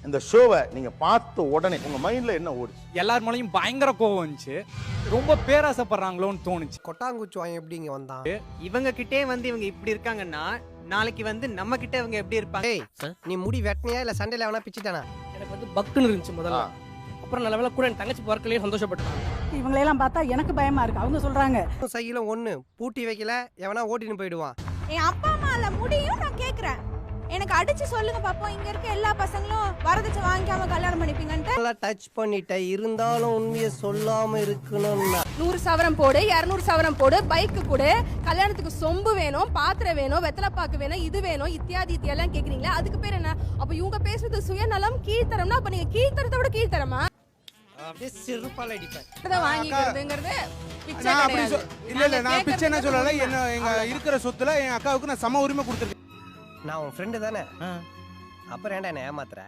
இந்த ஷோவை நீங்க பார்த்த உடனே உங்க மைண்ட்ல என்ன ஓடுச்சு? எல்லார் மேலயும் பயங்கர கோவம் வந்துச்சு. ரொம்ப பேராசைப்படுறாங்களோன்னு தோணுச்சு. கொட்டாங்குச்சி வாங்க எப்படி இங்க வந்தான்? இவங்க கிட்டே வந்து இவங்க இப்படி இருக்காங்கன்னா நாளைக்கு வந்து நம்ம கிட்ட இவங்க எப்படி இருப்பாங்க? ஏய், நீ முடி வெட்டினியா இல்ல சண்டையில எவனா பிச்சிட்டானா? எனக்கு வந்து பக்குன்னு இருந்துச்சு முதல்ல. அப்புறம் நல்ல வேளை கூட என் தங்கச்சி பிறக்கலையே சந்தோஷப்பட்டாங்க. இவங்களையெல்லாம் பார்த்தா எனக்கு பயமா இருக்கு. அவங்க சொல்றாங்க சைக்கிளும் ஒண்ணு பூட்டி வைக்கல எவனா ஓட்டின்னு போயிடுவான். என் அப்பா அம்மால முடியும் நான் கேக்குறேன். எனக்கு அடிச்சு சொல்லுங்க பாப்போம், இங்க இருக்க எல்லா பசங்களும் வரதட்சணை வாங்கிக்காம கல்யாணம் பண்ணிப்பீங்கன்ட்டு. நல்லா டச் பண்ணிட்ட இருந்தாலும் உண்மையை சொல்லாம இருக்கணும்னா 100 சவரம் போடு, 200 சவரம் போடு, பைக்கு கொடு, கல்யாணத்துக்கு சொம்பு வேணும், பாத்திரம் வேணும், வெத்தலைப்பாக்கு வேணும், இது வேணும், இத்தியாதி எல்லாம் கேக்குறீங்களா? அதுக்கு பேர் என்ன? அப்ப இவங்க பேசுறது சுயநலம், கீழ்த்தரம்னா அப்ப நீங்க கீழ்த்தரத்தை விட கீழ்த்தரமா? அப்படியே சிறுபால் அடிப்பேன். வாங்கிக்கிறதுங்கிறது பிச்சை நான் அப்படி கிடையாது. இல்ல நான் பிச்சை என்ன சொல்லல. என்ன எங்க இருக்கிற சொத்துல என் அக்காவுக்கு நான் சம உரிமை கொடுத்துருக்கேன். நான் உன் ஃப்ரெண்டு தானே, அப்புறம் ஏன்டா என்ன ஏமாத்துற?